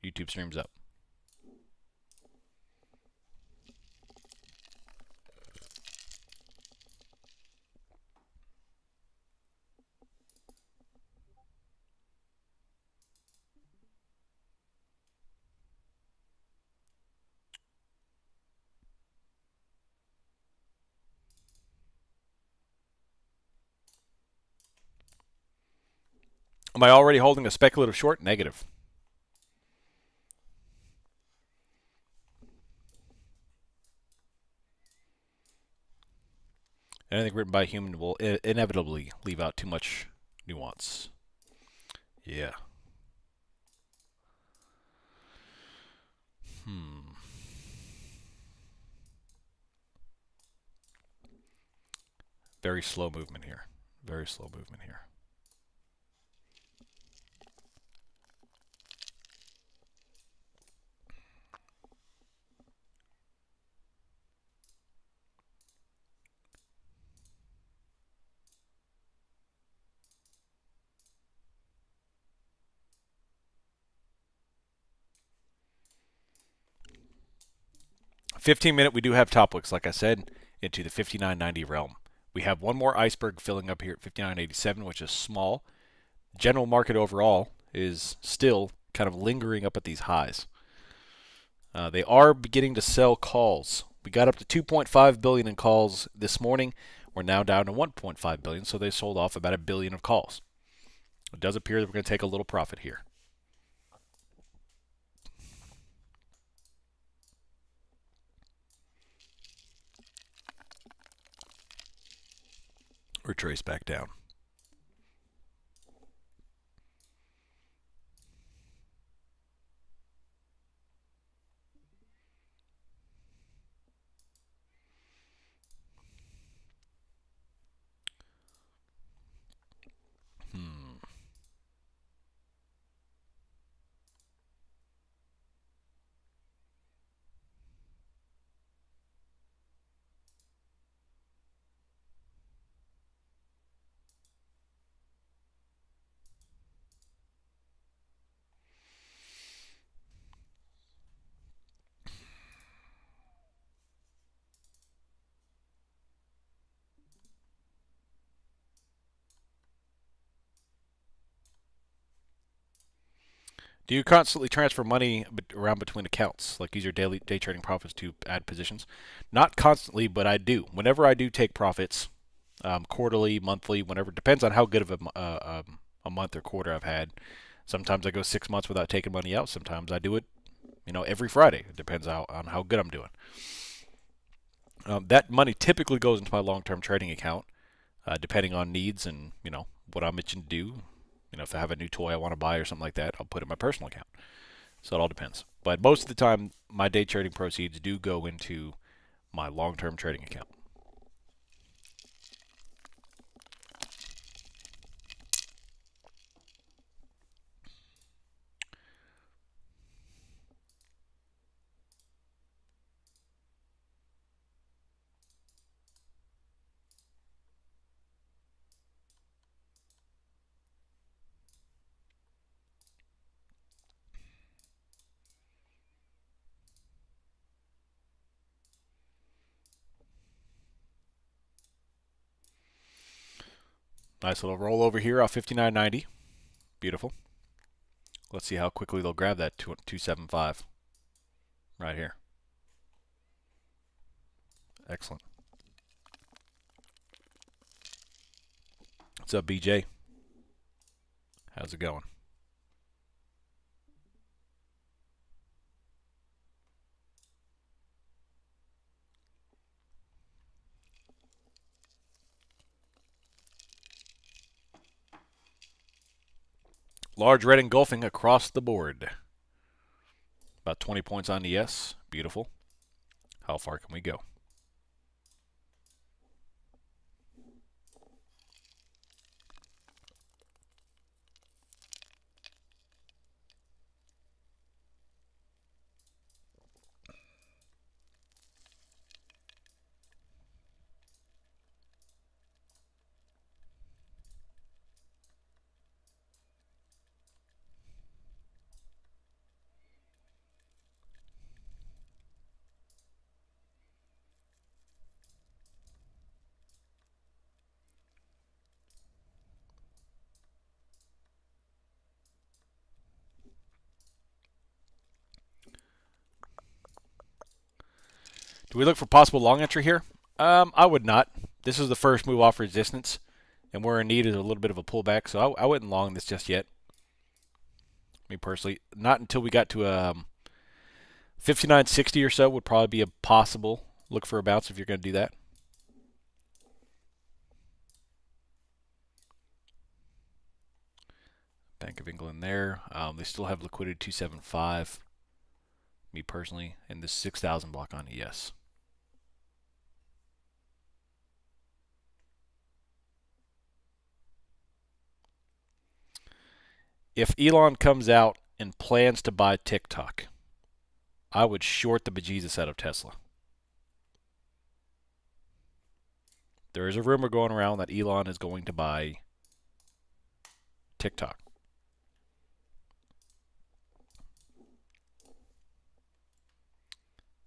YouTube streams up. Am I already holding a speculative short? Negative. Anything written by a human will inevitably leave out too much nuance. Yeah. Very slow movement here. Very slow movement here. $15-minute, we do have top wicks, like I said, into the 59.90 realm. We have one more iceberg filling up here at 59.87, which is small. General market overall is still kind of lingering up at these highs. They are beginning to sell calls. We got up to 2.5 billion in calls this morning. We're now down to 1.5 billion, so they sold off about 1 billion of calls. It does appear that we're going to take a little profit here. Retrace back down. Do you constantly transfer money around between accounts, like use your daily day trading profits to add positions? Not constantly, but I do. Whenever I do take profits, quarterly, monthly, whenever, depends on how good of a month or quarter I've had. Sometimes I go 6 months without taking money out. Sometimes I do it, every Friday. It depends on how good I'm doing. That money typically goes into my long-term trading account, depending on needs and what I'm itching to do. If I have a new toy I want to buy or something like that, I'll put it in my personal account. So it all depends. But most of the time, my day trading proceeds do go into my long-term trading account. Nice little roll over here off 59.90. Beautiful. Let's see how quickly they'll grab that 275 right here. Excellent. What's up, BJ? How's it going? Large red engulfing across the board. About 20 points on the yes. Beautiful. How far can we go? Do we look for possible long entry here? I would not. This is the first move off resistance, and we're in need of a little bit of a pullback, so I wouldn't long this just yet. Me personally, not until we got to 59.60 or so would probably be a possible look for a bounce if you're going to do that. Bank of England there. They still have liquidity 275. Me personally, and this 6,000 block on ES. If Elon comes out and plans to buy TikTok, I would short the bejesus out of Tesla. There is a rumor going around that Elon is going to buy TikTok.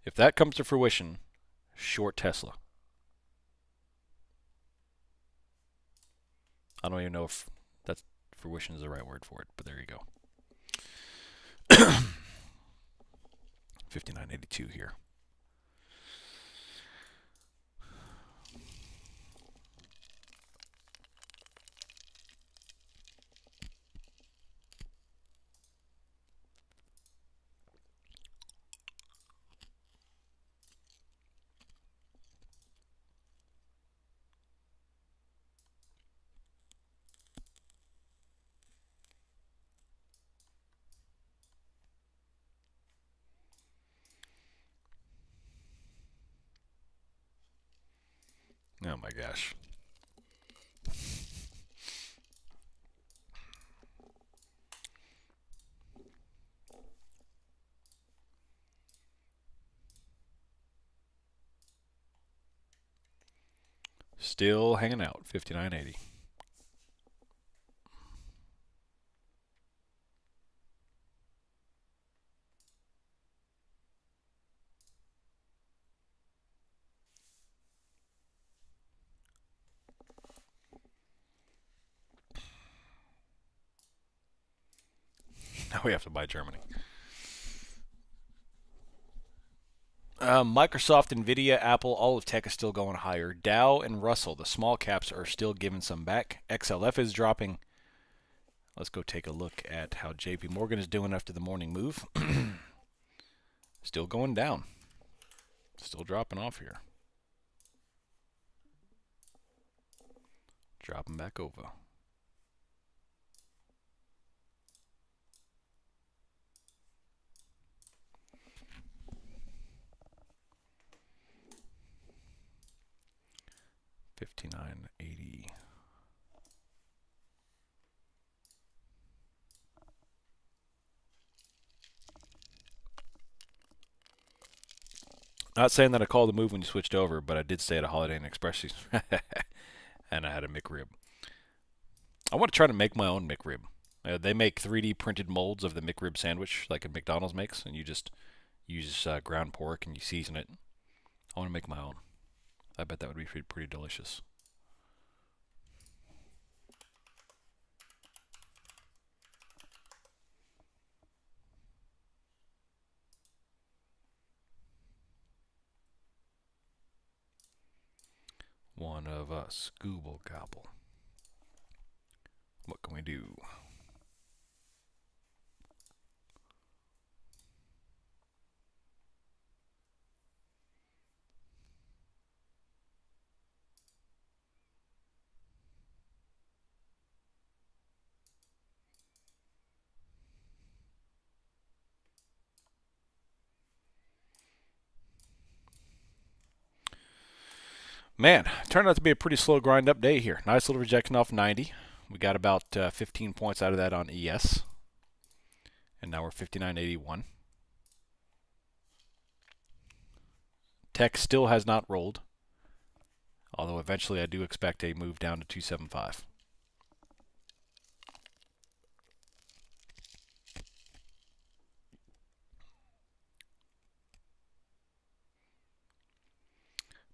If that comes to fruition, short Tesla. I don't even know if that's fruition is the right word for it, but there you go. 59.82 here. Oh my gosh. Still hanging out, 59.80. Now we have to buy Germany. Microsoft, Nvidia, Apple, all of tech is still going higher. Dow and Russell, the small caps, are still giving some back. XLF is dropping. Let's go take a look at how JP Morgan is doing after the morning move. Still going down. Still dropping off here. Dropping back over. $59.80. Not saying that I called the move when you switched over, but I did stay at a Holiday Inn Express and I had a McRib. I want to try to make my own McRib. They make 3D printed molds of the McRib sandwich, like a McDonald's makes, and you just use ground pork and you season it. I want to make my own. I bet that would be pretty delicious. One of us, Google Gobble. What can we do? Man, turned out to be a pretty slow grind up day here. Nice little rejection off 90. We got about 15 points out of that on ES. And now we're 59.81. Tech still has not rolled. Although eventually I do expect a move down to 275.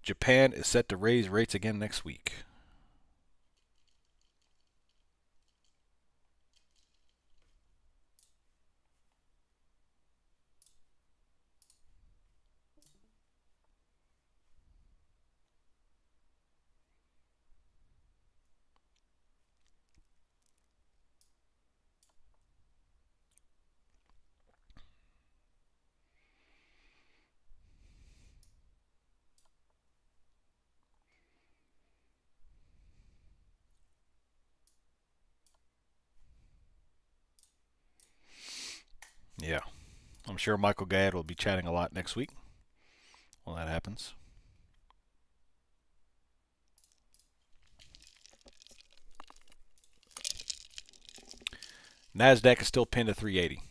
Japan is set to raise rates again next week. I'm sure Michael Gadd will be chatting a lot next week when that happens. NASDAQ is still pinned to 380.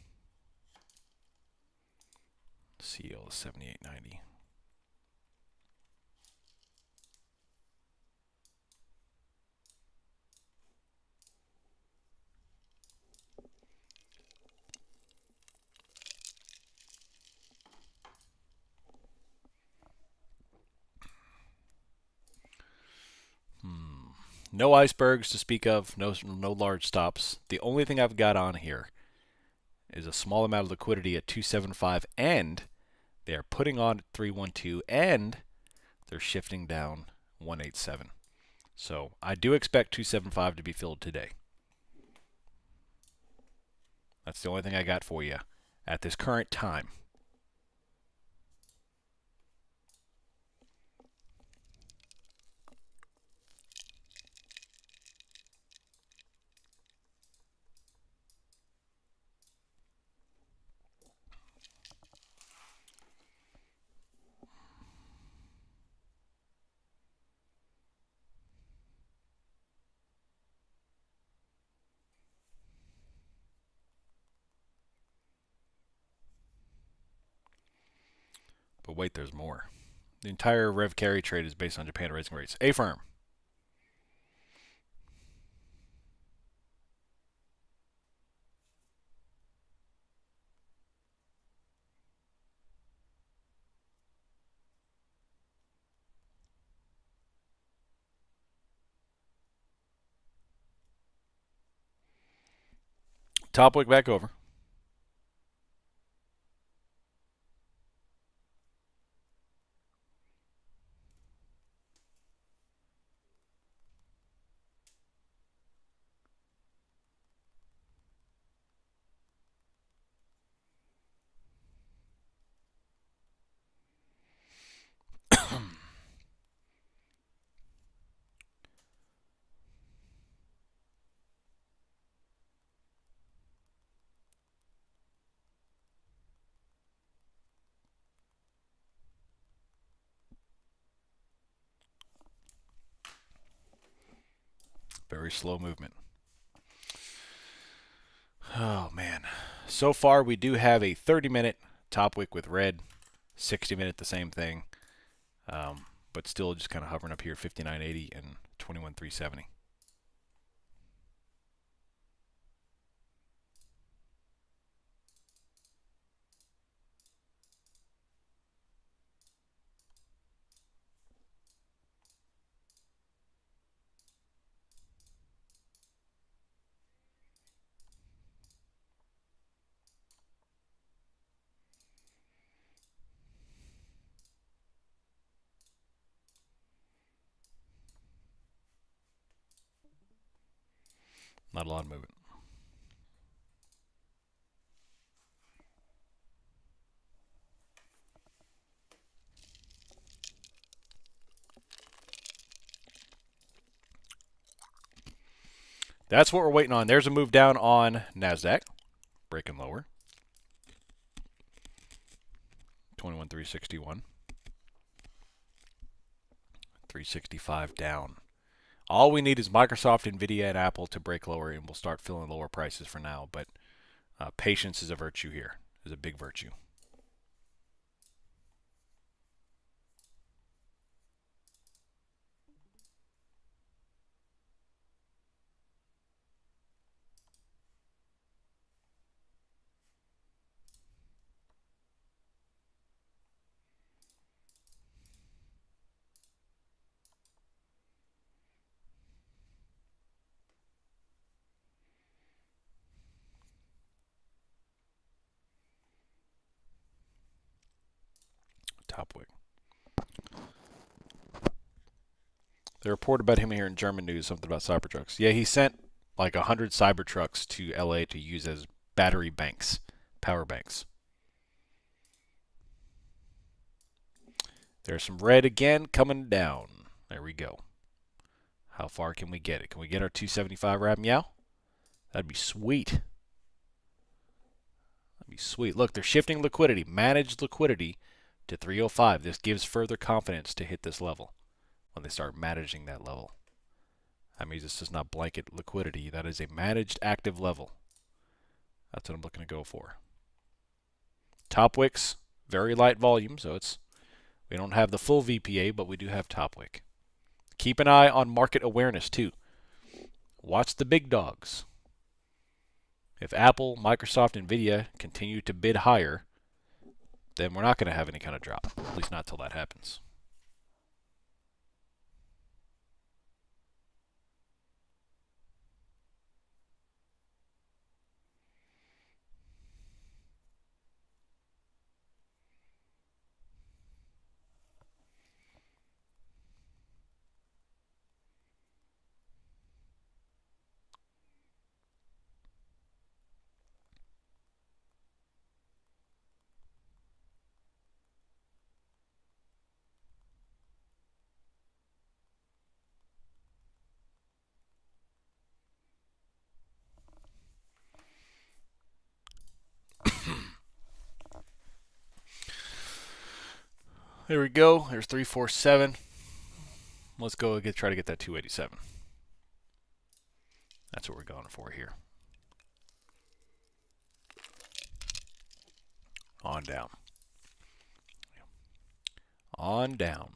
CL is 78.90. No icebergs to speak of, no large stops. The only thing I've got on here is a small amount of liquidity at 275, and they are putting on at 312, and they're shifting down 187. So I do expect 275 to be filled today. That's the only thing I got for you at this current time. But wait, there's more. The entire Rev Carry trade is based on Japan raising rates. A firm. Top wick back over. Very slow movement. Oh, man. So far, we do have a 30-minute top wick with red, 60-minute the same thing, but still just kind of hovering up here, 59.80 and 21.370. Not a lot of movement. That's what we're waiting on. There's a move down on NASDAQ, breaking lower. 21.361. 365 down. All we need is Microsoft, Nvidia, and Apple to break lower, and we'll start filling lower prices for now. But patience is a virtue here, is a big virtue. Top wick. They reported about him here in German news, something about Cybertrucks. Yeah, he sent like 100 Cybertrucks to LA to use as battery banks, power banks. There's some red again coming down. There we go. How far can we get it? Can we get our 275 wrap meow? That'd be sweet. That'd be sweet. Look, they're shifting liquidity, managed liquidity to 305. This gives further confidence to hit this level when they start managing that level. That means this does not blanket liquidity. That is a managed active level. That's what I'm looking to go for. Top wicks, very light volume, so we don't have the full VPA, but we do have top wick. Keep an eye on market awareness too. Watch the big dogs. If Apple, Microsoft, Nvidia continue to bid higher, then we're not going to have any kind of drop, at least not till that happens. There we go. There's 347. Let's go try to get that 287. That's what we're going for here. On down. On down.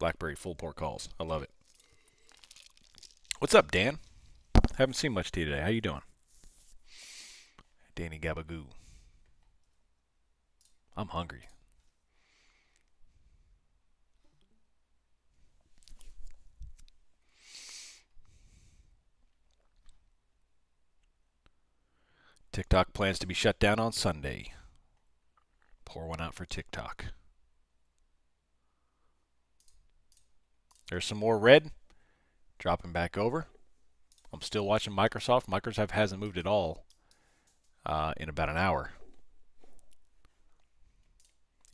BlackBerry full port calls. I love it. What's up, Dan? Haven't seen much to you today. How you doing? Danny Gabagoo. I'm hungry. TikTok plans to be shut down on Sunday. Pour one out for TikTok. There's some more red. Dropping back over. I'm still watching Microsoft. Microsoft hasn't moved at all in about an hour.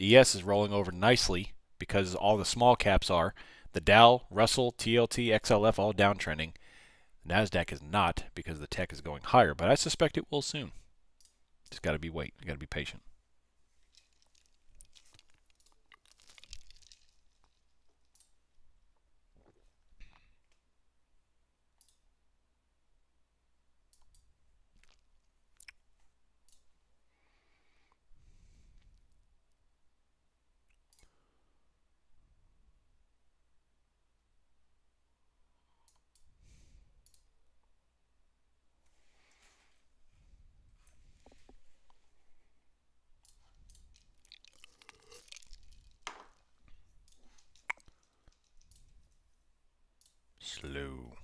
ES is rolling over nicely because all the small caps are. The Dow, Russell, TLT, XLF all downtrending. The NASDAQ is not because the tech is going higher, but I suspect it will soon. Just got to be wait. You got to be patient. Slow.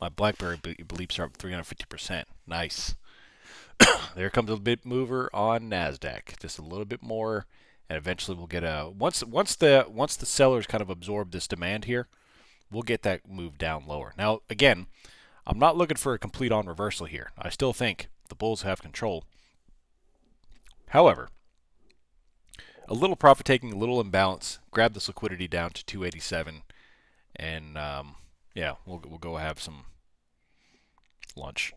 My BlackBerry bleeps are up 350%. Nice. There comes a bit mover on NASDAQ. Just a little bit more, and eventually we'll get a once the sellers kind of absorb this demand here, we'll get that move down lower. Now again, I'm not looking for a complete on reversal here. I still think the bulls have control. However, a little profit taking, a little imbalance, grab this liquidity down to 287, and yeah, we'll go have some lunch.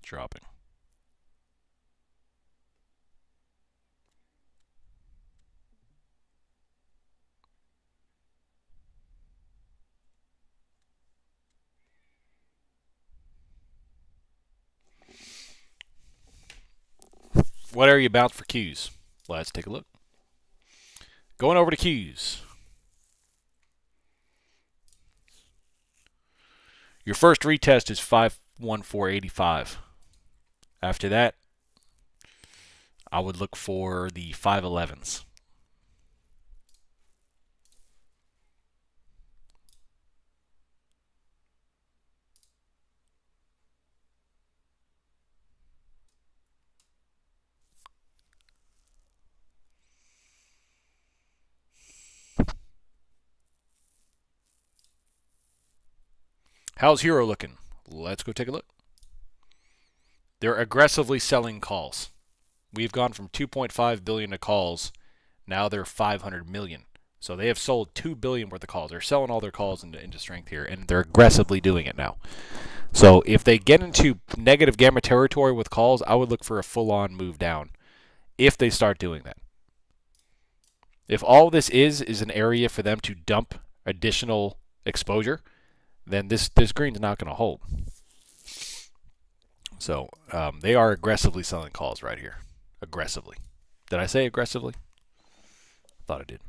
Dropping. What area bounce for Qs? Let's take a look. Going over to Qs. Your first retest is 51485. After that, I would look for the 511s. How's Hero looking? Let's go take a look. They're aggressively selling calls. We've gone from 2.5 billion of calls. Now they're 500 million. So they have sold 2 billion worth of calls. They're selling all their calls into strength here, and they're aggressively doing it now. So if they get into negative gamma territory with calls, I would look for a full-on move down if they start doing that. If all this is an area for them to dump additional exposure, then this green's not going to hold. So they are aggressively selling calls right here. Aggressively. Did I say aggressively? I thought I did.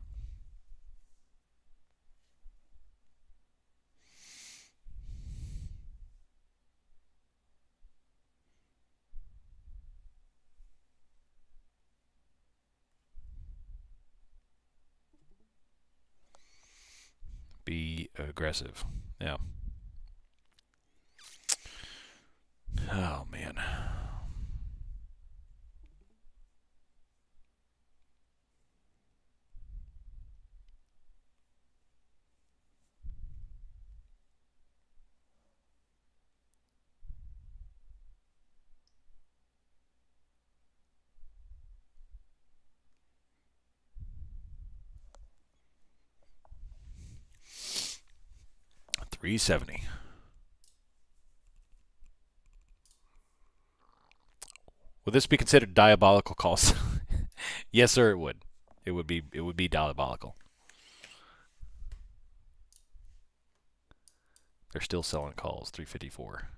Be aggressive. Yeah. Oh, man. $3.70. Would this be considered diabolical calls? Yes, sir, it would. It would be diabolical. They're still selling calls. 354.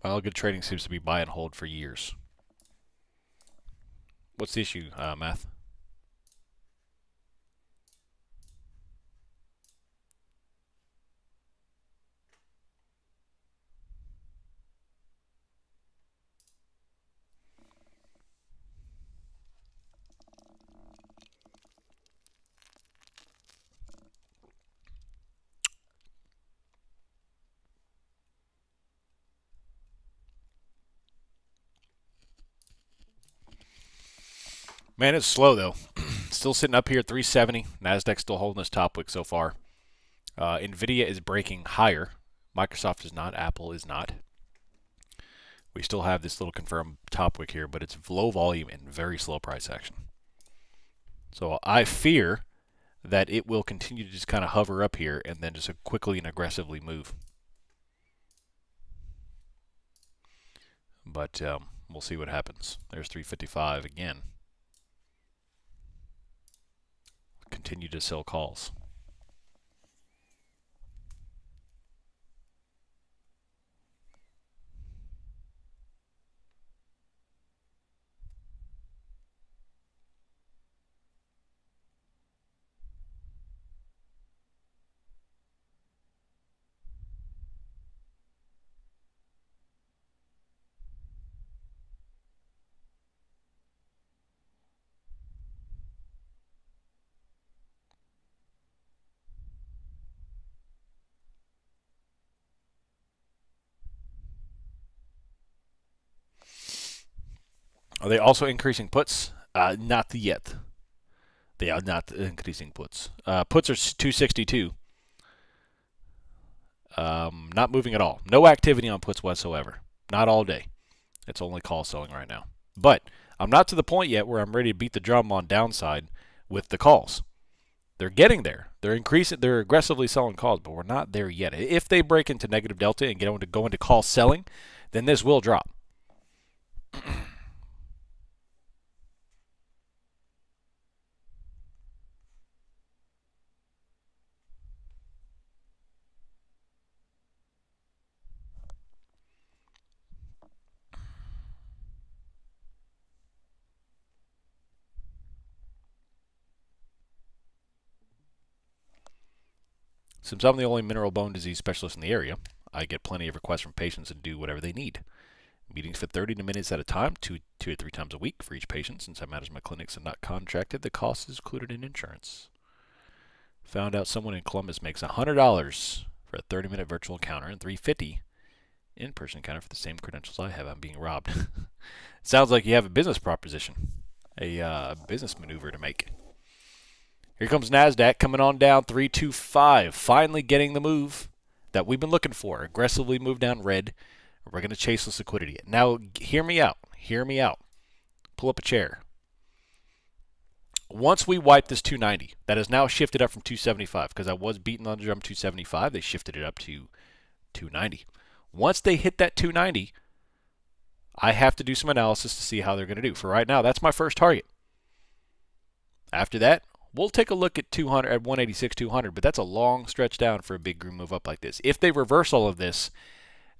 Well, good trading seems to be buy and hold for years. What's the issue, Math? Man, it's slow, though. Still sitting up here at 370. NASDAQ still holding this top wick so far. NVIDIA is breaking higher. Microsoft is not. Apple is not. We still have this little confirmed top wick here, but it's low volume and very slow price action. So I fear that it will continue to just kind of hover up here and then just quickly and aggressively move. But we'll see what happens. There's 355 again. Continue to sell calls. Are they also increasing puts? Not yet. They are not increasing puts. Puts are 262. Not moving at all. No activity on puts whatsoever. Not all day. It's only call selling right now. But I'm not to the point yet where I'm ready to beat the drum on downside with the calls. They're getting there. They're aggressively selling calls, but we're not there yet. If they break into negative delta and go into call selling, then this will drop. Since I'm the only mineral bone disease specialist in the area, I get plenty of requests from patients and do whatever they need. Meetings for 30 minutes at a time, two to three times a week for each patient. Since I manage my clinics and not contracted, the cost is included in insurance. Found out someone in Columbus makes $100 for a 30-minute virtual encounter and $350 in-person encounter for the same credentials I have. I'm being robbed. Sounds like you have a business proposition, a business maneuver to make. Here comes NASDAQ coming on down 325, finally getting the move that we've been looking for. Aggressively move down red. We're going to chase this liquidity. Now, hear me out. Hear me out. Pull up a chair. Once we wipe this 290, that has now shifted up from 275 because I was beaten on the drum 275. They shifted it up to 290. Once they hit that 290, I have to do some analysis to see how they're going to do. For right now, that's my first target. After that, we'll take a look at 200 at 186, 200, but that's a long stretch down for a big groove move up like this. If they reverse all of this,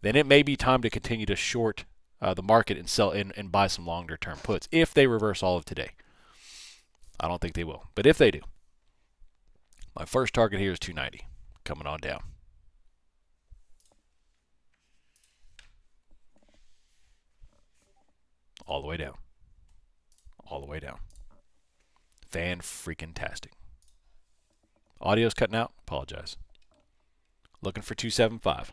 then it may be time to continue to short the market and sell and buy some longer term puts. If they reverse all of today, I don't think they will, but if they do, my first target here is 290, coming on down. All the way down. All the way down. Fan-freaking-tastic. Audio's cutting out. Apologize. Looking for 275.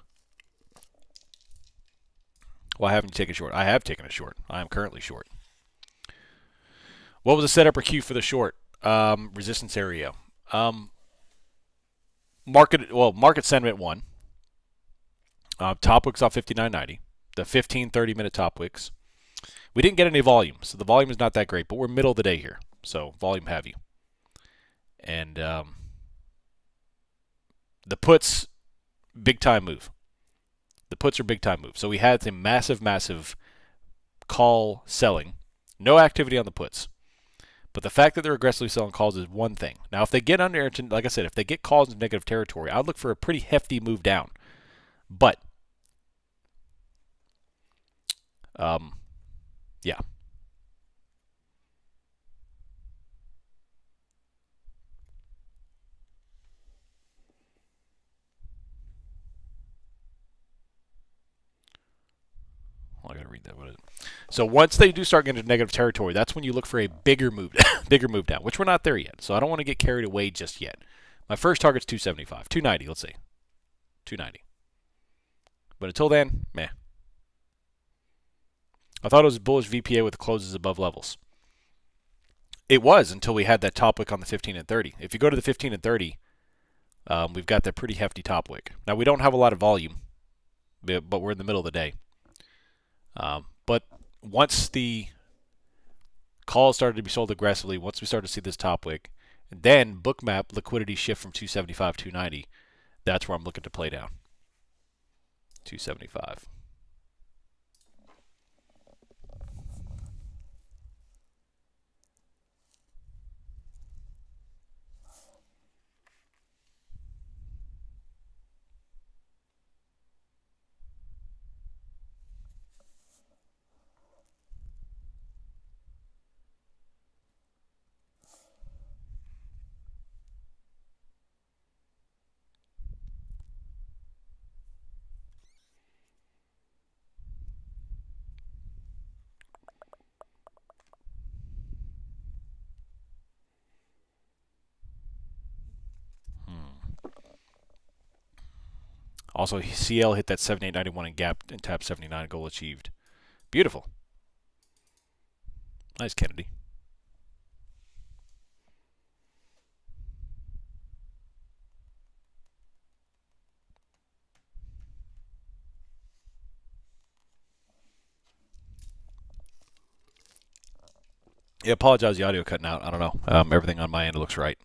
Why haven't you taken a short? I have taken a short. I am currently short. What was the setup or cue for the short? Resistance area. Market sentiment 1. Top wicks off 59.90. The 15-30-minute top wicks. We didn't get any volume, so the volume is not that great, but we're middle of the day here, so volume have you. And the puts, big time move. The puts are big time move. So we had some massive call selling. No activity on the puts. But the fact that they're aggressively selling calls is one thing. Now, if they get under, like I said, if they get calls into negative territory, I'd look for a pretty hefty move down. But, yeah. I gotta read that. What is it? So once they do start getting into negative territory, that's when you look for a bigger move, bigger move down, which we're not there yet. So I don't want to get carried away just yet. My first target's 275, 290. Let's see, 290. But until then, meh. I thought it was bullish VPA with closes above levels. It was until we had that top wick on the 15 and 30. If you go to the 15 and 30, we've got that pretty hefty top wick. Now, we don't have a lot of volume, but we're in the middle of the day. But once the calls started to be sold aggressively, once we started to see this top wick, then Bookmap liquidity shift from 275 290, that's where I'm looking to play down. 275. Also, CL hit that 7891 and gap and tap 79, goal achieved. Beautiful. Nice, Kennedy. Yeah, apologize, the audio cutting out. I don't know. Everything on my end looks right.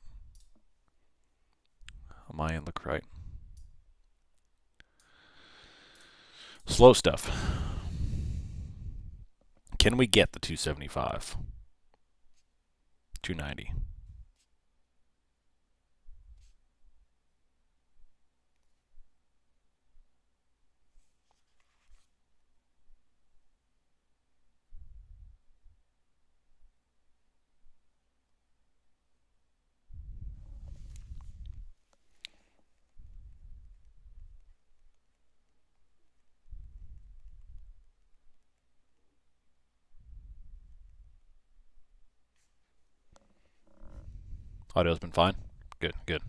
On my end, look right. Slow stuff. Can we get the 275? 290. Audio's been fine. Good, good.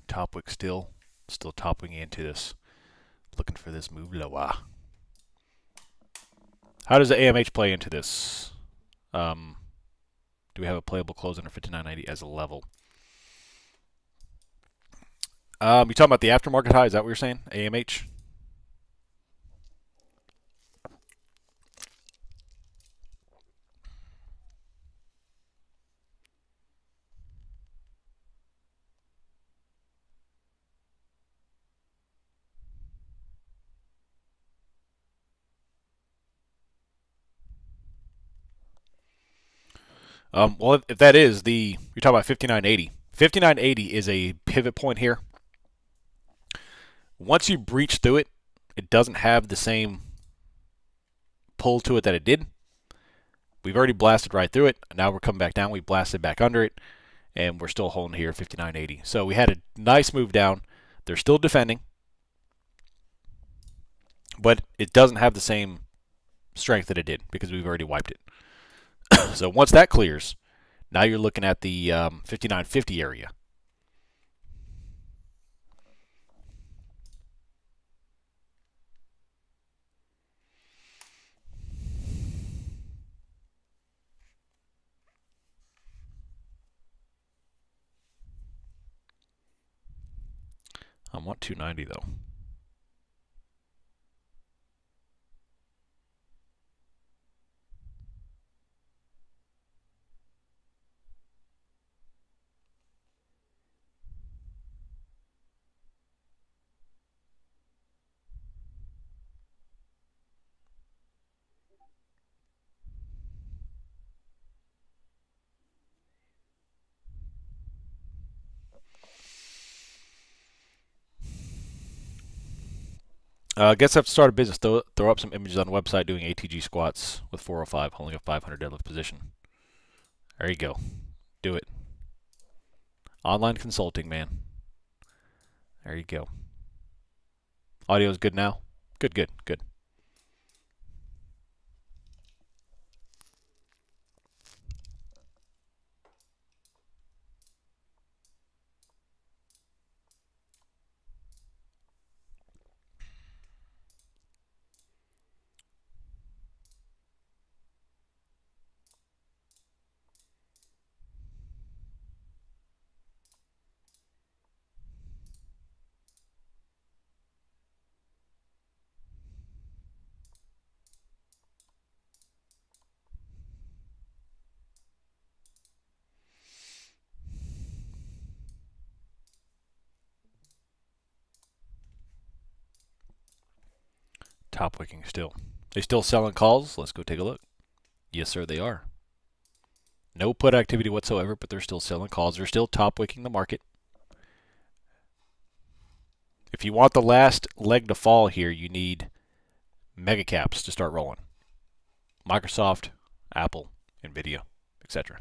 Top wick still top wicking into this. Looking for this move lower. How does the AMH play into this? Do we have a playable close under 59.90 as a level? You talking about the aftermarket high? Is that what you're saying? AMH? Well, if that is you're talking about 59.80. 59.80 is a pivot point here. Once you breach through it, it doesn't have the same pull to it that it did. We've already blasted right through it. Now we're coming back down. We blasted back under it, and we're still holding here 59.80. So we had a nice move down. They're still defending, but it doesn't have the same strength that it did because we've already wiped it. So once that clears, now you're looking at the 59.50 area. I want 290 though. Guess I have to start a business. Throw up some images on the website doing ATG squats with 405, holding a 500 deadlift position. There you go. Do it. Online consulting, man. There you go. Audio is good now? Good, good, good. Top wicking still. They still selling calls? Let's go take a look. Yes, sir, they are. No put activity whatsoever, but they're still selling calls. They're still top wicking the market. If you want the last leg to fall here, you need mega caps to start rolling. Microsoft, Apple, Nvidia, etc.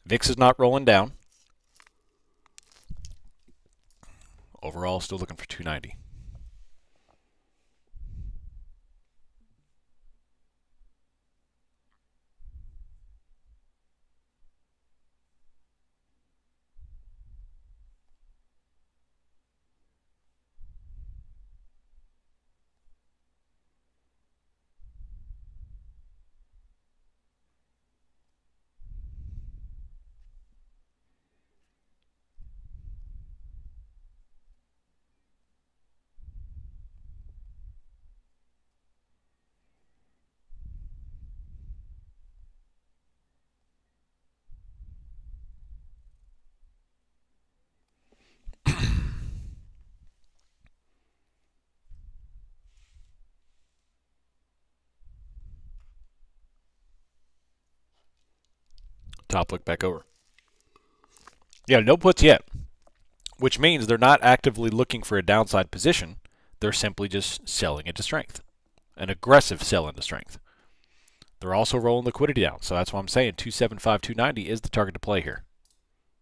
VIX is not rolling down. Overall, still looking for 290. Top look back over. Yeah, no puts yet, which means they're not actively looking for a downside position. They're simply just selling into strength, an aggressive sell into strength. They're also rolling liquidity down, so that's why I'm saying 275, 290 is the target to play here.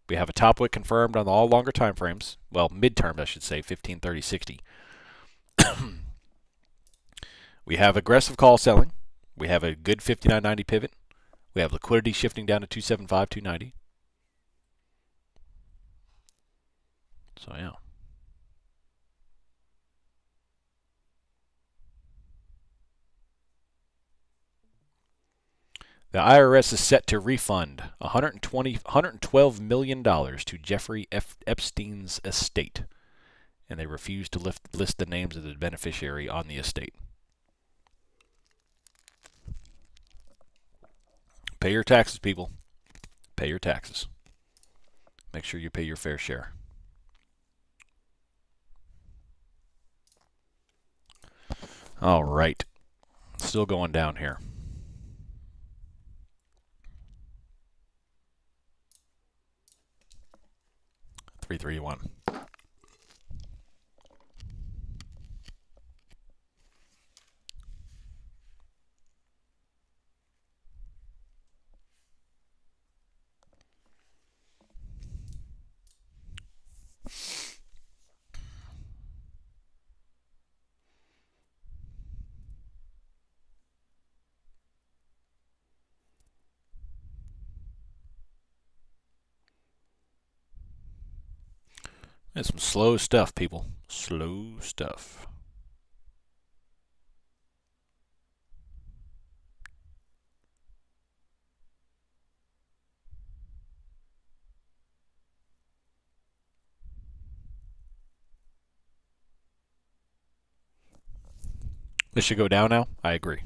We have a top wick confirmed on all longer time frames. Well, midterm, I should say, 15, 30, 60. We have aggressive call selling. We have a good 59.90 pivot. We have liquidity shifting down to 275, 290. So, yeah. The IRS is set to refund $112 million to Jeffrey Epstein's estate, and they refuse to list the names of the beneficiary on the estate. Pay your taxes, people. Pay your taxes. Make sure you pay your fair share. All right. Still going down here. 331. That's some slow stuff, people. Slow stuff. This should go down now? I agree.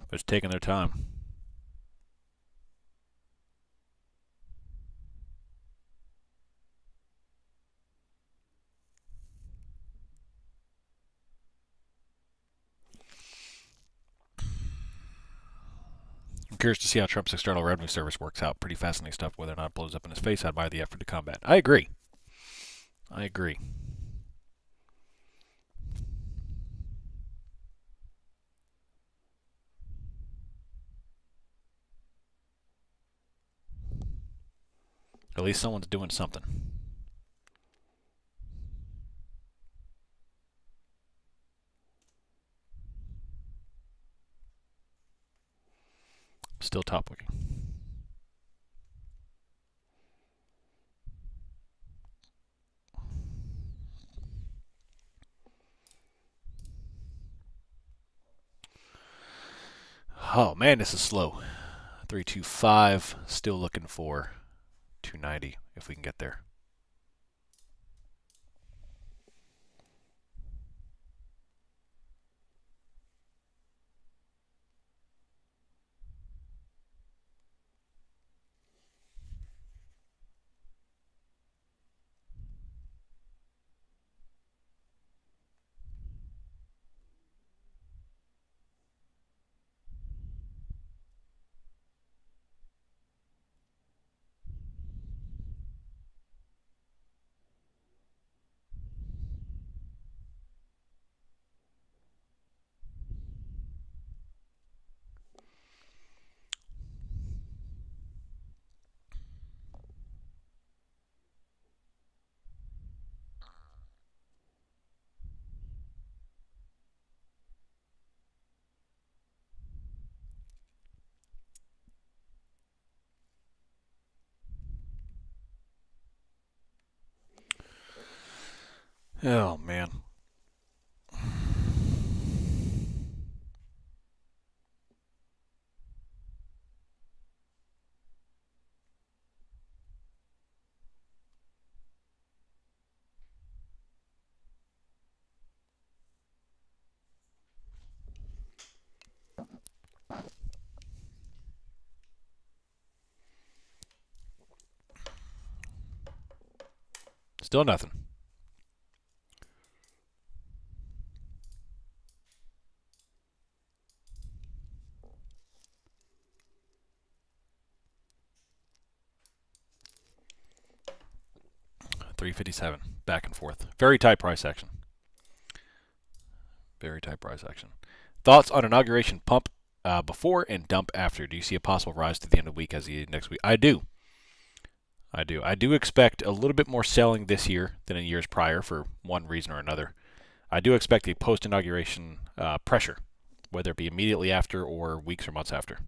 But it's taking their time. I'm curious to see how Trump's External Revenue Service works out. Pretty fascinating stuff. Whether or not it blows up in his face, I'd buy the effort to combat. I agree. I agree. At least someone's doing something. Still top looking. Oh man, this is slow. 325. Still looking for 290 if we can get there. Oh man. Still nothing. $3.57 back and forth. Very tight price action. Very tight price action. Thoughts on inauguration pump before and dump after? Do you see a possible rise to the end of the week as the next week? I do. I do expect a little bit more selling this year than in years prior for one reason or another. I do expect a post-inauguration pressure, whether it be immediately after or weeks or months after.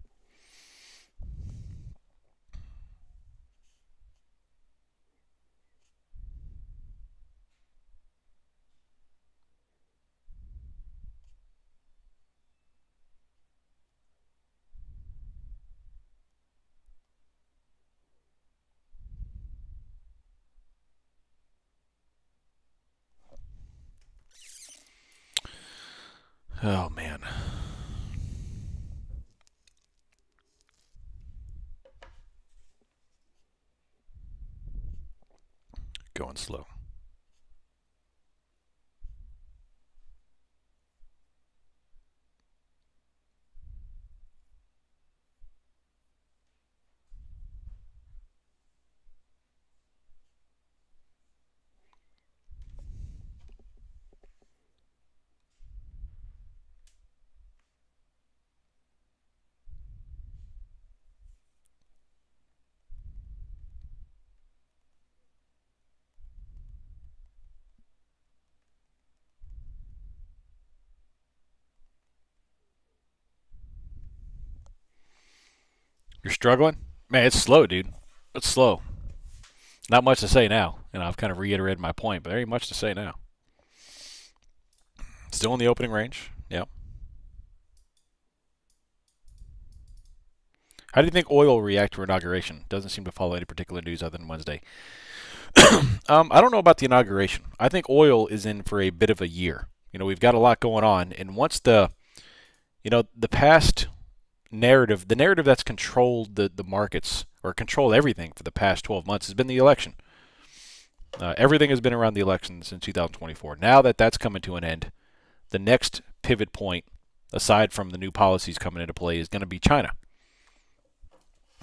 Oh, man. Going slow. You're struggling? Man, it's slow, dude. It's slow. Not much to say now. And I've kind of reiterated my point, but there ain't much to say now. Still in the opening range. Yep. How do you think oil will react to inauguration? Doesn't seem to follow any particular news other than Wednesday. I don't know about the inauguration. I think oil is in for a bit of a year. We've got a lot going on, and once the past narrative, the narrative that's controlled the markets or controlled everything for the past 12 months has been the election. Everything has been around the election since 2024. Now that that's coming to an end, the next pivot point, aside from the new policies coming into play, is going to be China.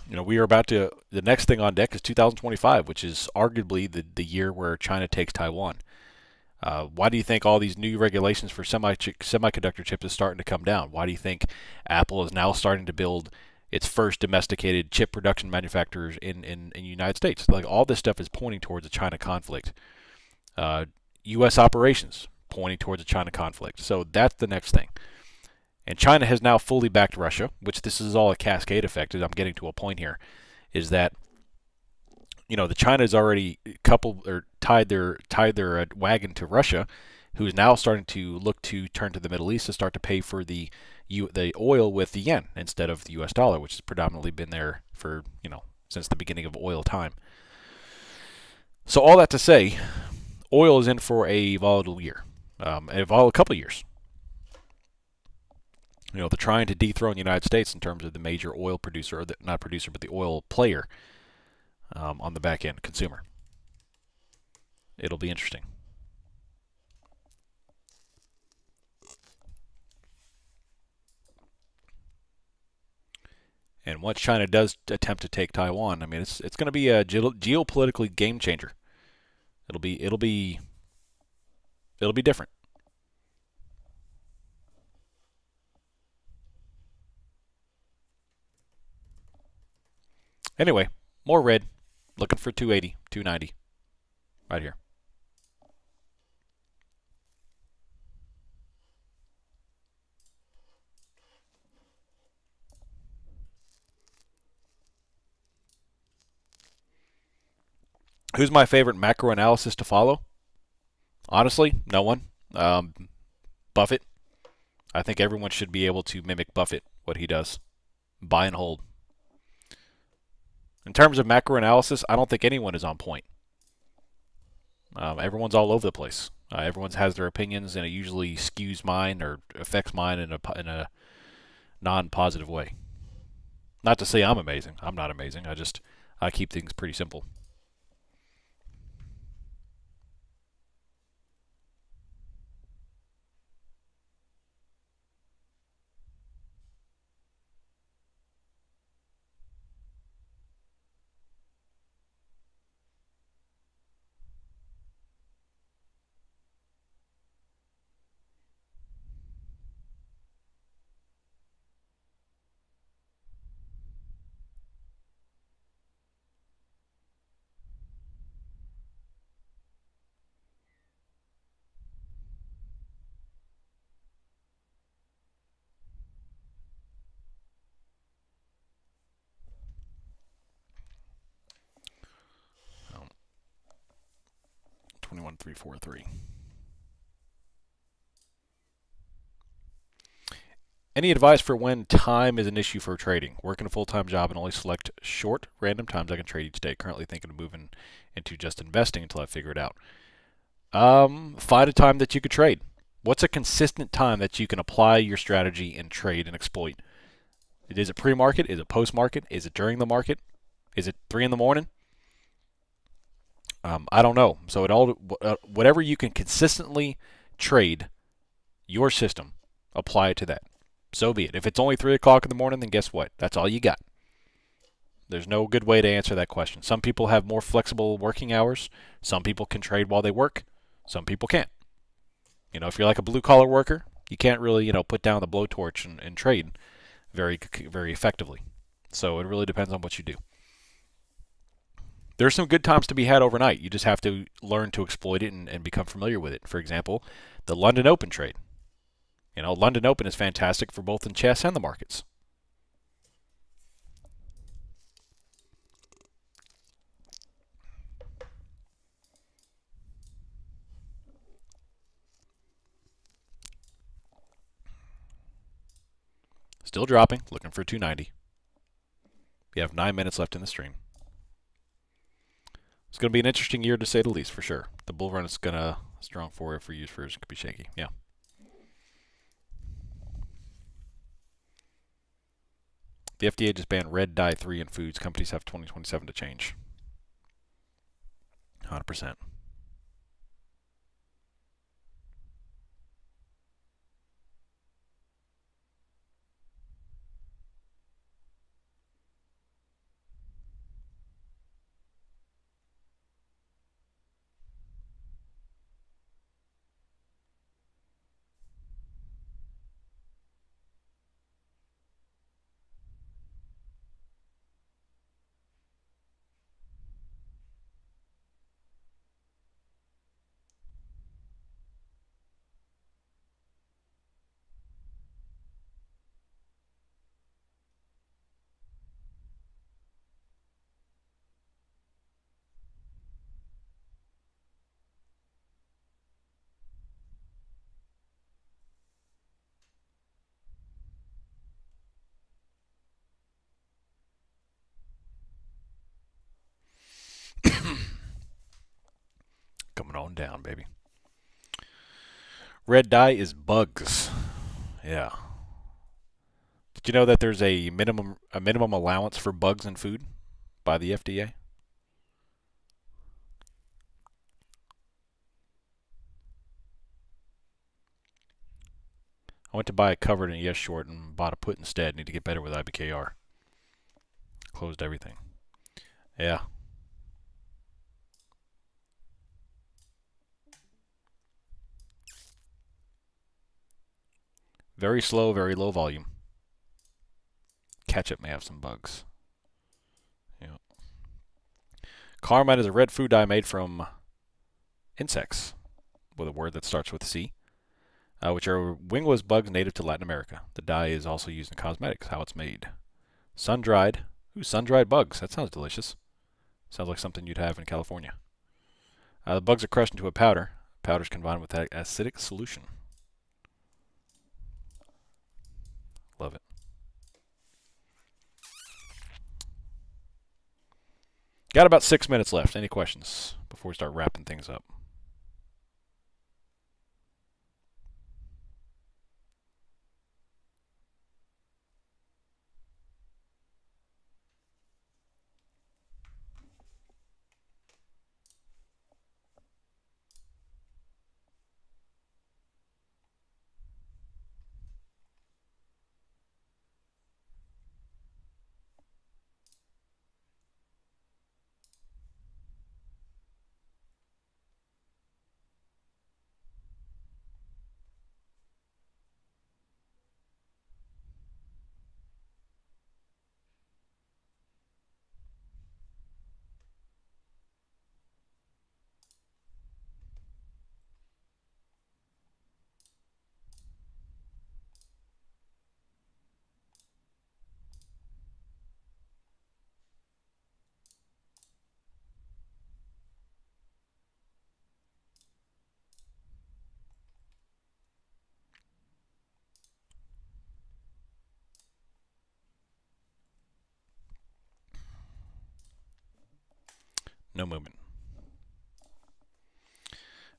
We are about to, the next thing on deck is 2025, which is arguably the year where China takes Taiwan. Why do you think all these new regulations for semiconductor chips is starting to come down? Why do you think Apple is now starting to build its first domesticated chip production manufacturers in the United States? Like, all this stuff is pointing towards a China conflict. U.S. operations pointing towards a China conflict. So that's the next thing. And China has now fully backed Russia, which this is all a cascade effect, as I'm getting to a point here, is that the China's already tied their wagon to Russia, who's now starting to look to turn to the Middle East to start to pay for the oil with the yen instead of the U.S. dollar, which has predominantly been there for since the beginning of oil time. So all that to say, oil is in for a volatile year, a couple of years. They're trying to dethrone the United States in terms of the major oil producer, or not producer, but the oil player on the back end, consumer. It'll be interesting. And once China does attempt to take Taiwan, I mean, it's going to be a geopolitically game changer. It'll be different. Anyway, more red. Looking for 280, 290. Right here. Who's my favorite macro analysis to follow? Honestly, no one. Buffett. I think everyone should be able to mimic Buffett, what he does. Buy and hold. In terms of macro analysis, I don't think anyone is on point. Everyone's all over the place. Everyone has their opinions, and it usually skews mine or affects mine in a non-positive way. Not to say I'm amazing. I'm not amazing. I keep things pretty simple. 91343. Any advice for when time is an issue for trading? Working a full-time job and only select short, random times I can trade each day. Currently thinking of moving into just investing until I figure it out. Find a time that you could trade. What's a consistent time that you can apply your strategy and trade and exploit? Is it pre-market? Is it post-market? Is it during the market? Is it 3 in the morning? I don't know. So whatever you can consistently trade your system, apply it to that. So be it. If it's only 3 o'clock in the morning, then guess what? That's all you got. There's no good way to answer that question. Some people have more flexible working hours. Some people can trade while they work. Some people can't. If you're like a blue-collar worker, you can't really, put down the blowtorch and trade very, very effectively. So it really depends on what you do. There's some good times to be had overnight. You just have to learn to exploit it and become familiar with it. For example, the London Open trade. London Open is fantastic for both in chess and the markets. Still dropping, looking for 290. We have 9 minutes left in the stream. It's going to be an interesting year to say the least, for sure. The bull run is going to strong forward for users could be shaky. Yeah. The FDA just banned red dye 3 in foods. Companies have 2027 to change. 100%. Coming on down, baby. Red dye is bugs. Yeah. Did you know that there's a minimum allowance for bugs in food by the FDA? I went to buy a covered in yes short and bought a put instead. Need to get better with IBKR. Closed everything. Yeah. Very slow, very low volume. Ketchup may have some bugs. Yeah. Carmine is a red food dye made from insects, with a word that starts with C, which are wingless bugs native to Latin America. The dye is also used in cosmetics. How it's made. Sun-dried. Ooh, sun-dried bugs. That sounds delicious. Sounds like something you'd have in California. The bugs are crushed into a powder. Powder's combined with that acidic solution. Love it. Got about 6 minutes left. Any questions before we start wrapping things up? No movement.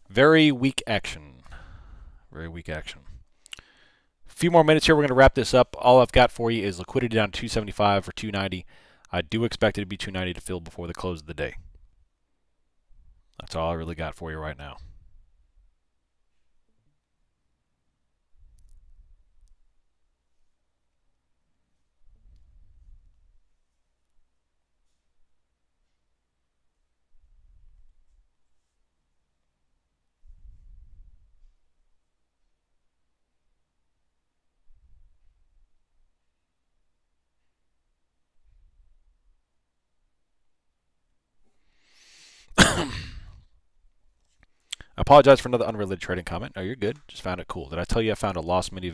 Very weak action. Very weak action. A few more minutes here. We're going to wrap this up. All I've got for you is liquidity down to 275 or 290. I do expect it to be 290 to fill before the close of the day. That's all I really got for you right now. I apologize for another unrelated trading comment. No, you're good. Just found it cool. Did I tell you I found a lost mini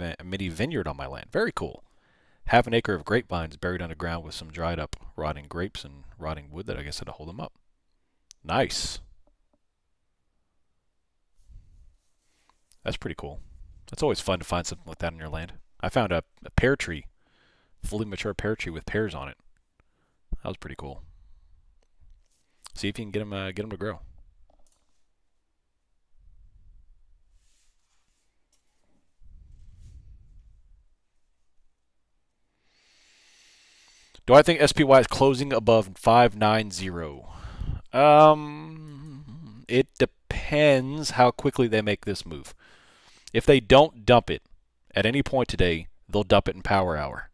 vineyard on my land? Very cool. Half an acre of grapevines buried underground with some dried up rotting grapes and rotting wood that I guess had to hold them up. Nice. That's pretty cool. It's always fun to find something like that on your land. I found a pear tree, fully mature pear tree with pears on it. That was pretty cool. See if you can get them to grow. Do I think SPY is closing above 590? It depends how quickly they make this move. If they don't dump it at any point today, they'll dump it in power hour.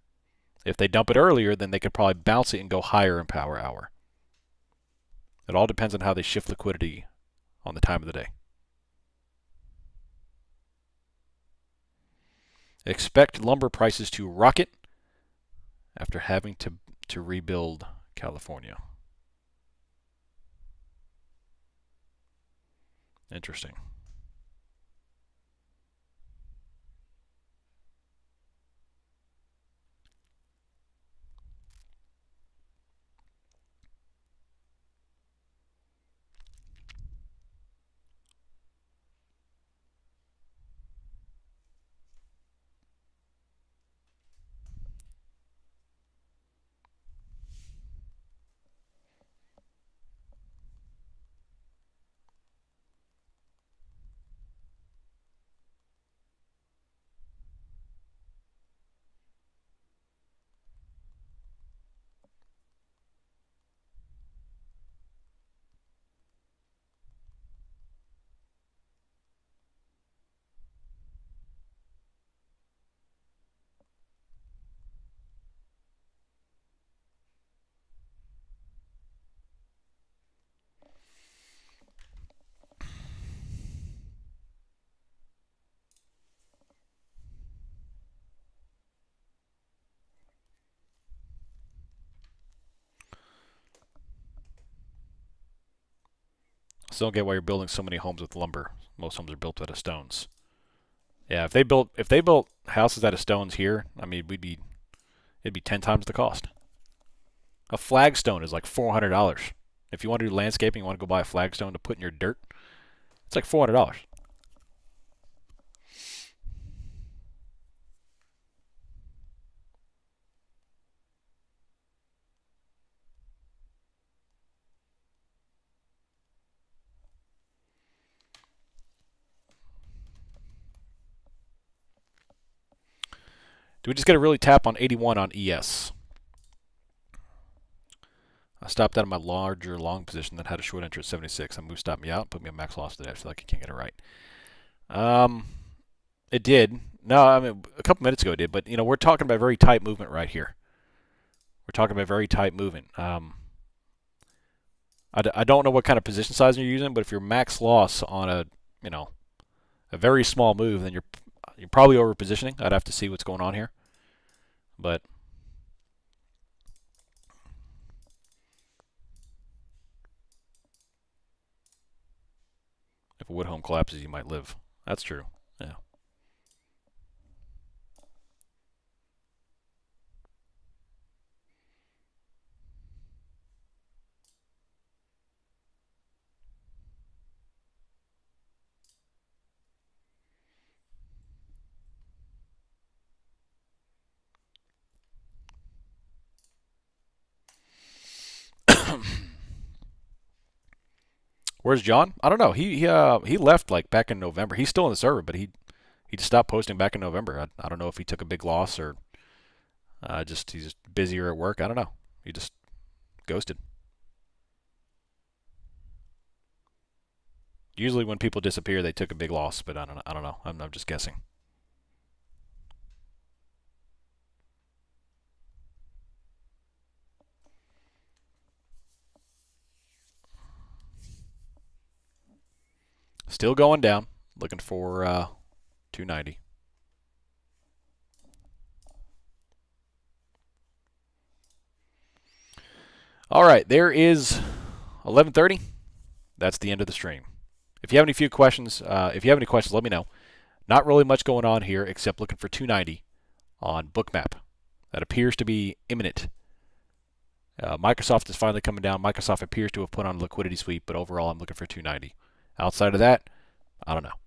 If they dump it earlier, then they could probably bounce it and go higher in power hour. It all depends on how they shift liquidity on the time of the day. Expect lumber prices to rocket after having to rebuild California. Interesting. Still don't get why you're building so many homes with lumber. Most homes are built out of stones. Yeah, if they built houses out of stones here, I mean, it'd be 10 times the cost. A flagstone is like $400. If you want to do landscaping, you want to go buy a flagstone to put in your dirt, it's like $400. Do we just get a really tap on 81 on ES? I stopped out of my larger long position that had a short entry at 76. A move stopped me out, put me on max loss today. I feel like I can't get it right. It did. No, I mean a couple minutes ago it did, but you know we're talking about very tight movement right here. We're talking about very tight movement. I don't know what kind of position size you're using, but if you're max loss on a a very small move, then you're probably over positioning. I'd have to see what's going on here, but if a wood home collapses, you might live. That's true. Yeah. Where's John? I don't know. He left like back in November. He's still in the server, but he just stopped posting back in November. I don't know if he took a big loss or just he's just busier at work. I don't know. He just ghosted. Usually when people disappear, they took a big loss, but I don't know. I don't know. I'm just guessing. Still going down. Looking for 290. All right, there is 11:30. That's the end of the stream. If you have any questions, let me know. Not really much going on here except looking for 290 on Bookmap. That appears to be imminent. Microsoft is finally coming down. Microsoft appears to have put on a liquidity sweep, but overall I'm looking for 290. Outside of that, I don't know.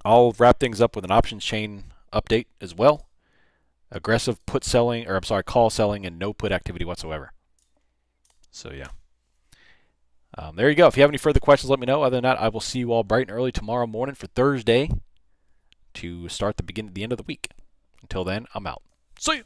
I'll wrap things up with an options chain update as well. Aggressive call selling and no put activity whatsoever. So yeah. There you go. If you have any further questions, let me know. Other than that, I will see you all bright and early tomorrow morning for Thursday to start the end of the week. Until then, I'm out. See you.